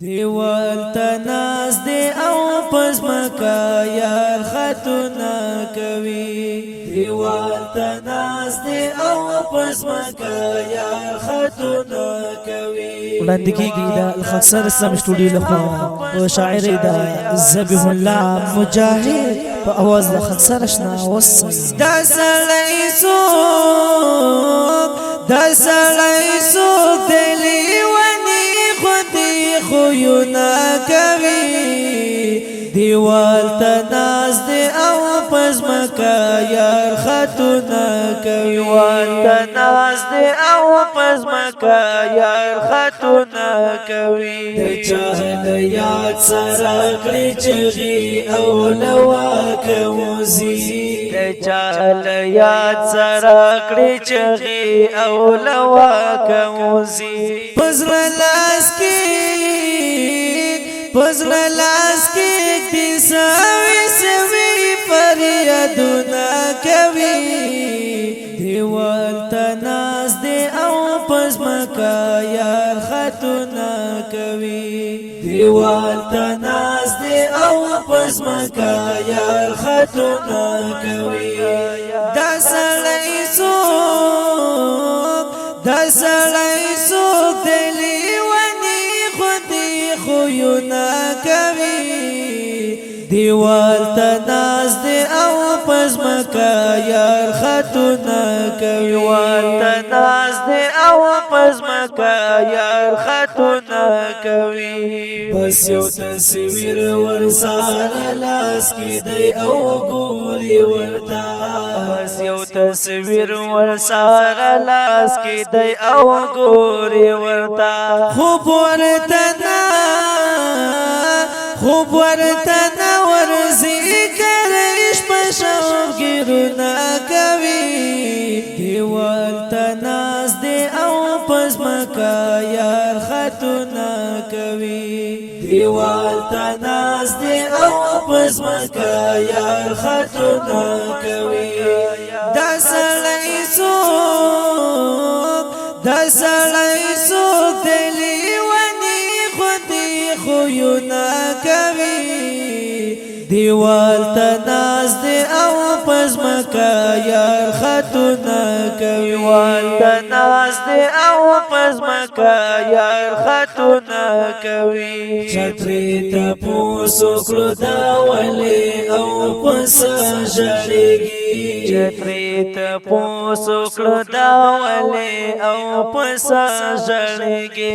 دیوال تناز دی او پس مکا یار خطونا کوي دیوال تناز دی او پس مکا یار خطونا کوي وړاندې کېږي د الخسر سم سټوډیو لخوا په شاعر د ذبیح الله مجاهد په اواز د خسر اشنا وصي دا سړی څوک دلی خویونا کوي دیوال تناز دی او پس مکا یار خطونا کوي دیوال تناز دی او پس مکا یار خطونا کوي د چاهل یاد سره کړی چغي او لوا کوزي د چاهل یاد سره کړی چغي او لوا کوزي پزړ لاس کې پزړ لاس کې دې سوي فریادونه کوي دیوال تناز دی او پس مکا یار خطونا کوي دیوال تناز دی او پس مکا یار خطونا کوي دا سړی څوک دلی خویونا کوي دیوال تناز دی او پس مکا یار خطونا کوي دیوال تناز دی او پس مکا یار خطونا کوي بس یو تصویر ورساره لاس کې دی او ګوري ورتا بس یو تصویر ورساره لاس کې دی او ګوري ورتا خوب ورتنا ورزی کرش پشاو گیرونا کوي دیوال تناز دی او پس مکا یار خطونا کوي دیوال تناز دی او پس مکا یار خطونا کوي دا سړی څوک دلی خویونا کوي دیوال تناز دی او پس مکا یار خطونا کوي دیوال تناز دی او پس مکا یار خطونا کوي چتری تپوسو کړو دا ولی او پس ژړېږي چتری تپوسو کړو دا ولی او پس ژړېږي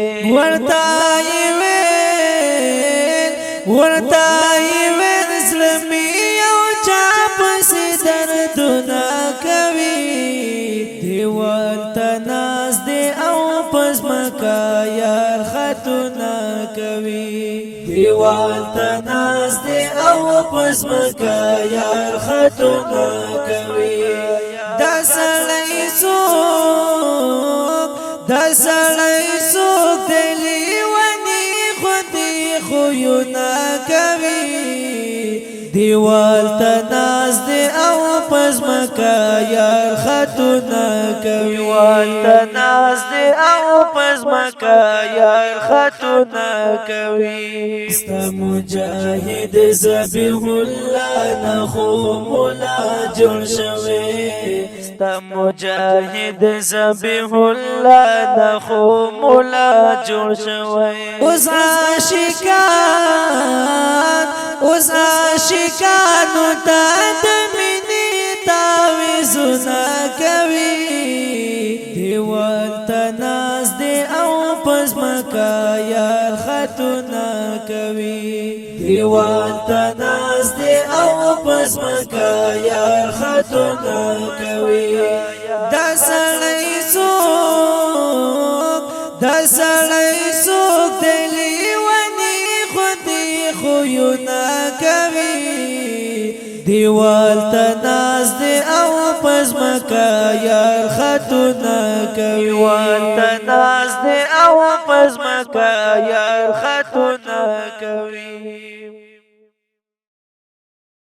ورتای وین زلمی او چاپ سی دردنا کوي دیوال تناز دی او پس مکا یار خطونا کوي دیوال تناز دی او پس مکا یار خطونا کوي دا سړی څوک دلی خویونا کوي دیوال تناز دی او پس مکا یار خطونا کوي دیوال تناز دی او پس مکا یار خطونا کوي ستا مجاهد ذبیح الله نخو مولا جوړ شوی ستا مجاهد ذبیح الله نخو مولا جوړ شوی اوس عاشقانو تا د مینې تعویذونه کوي دیوال تناز دی او پس مکا یار خطونا کوي دیوال تناز دی او پس مکا یار خطونا کوي دا سړی څوک دلی خویونا کوي دیوال تناز دی او پس مکا یار خطونا کوي دیوال تناز دی او پس مکا یار خطونا کوي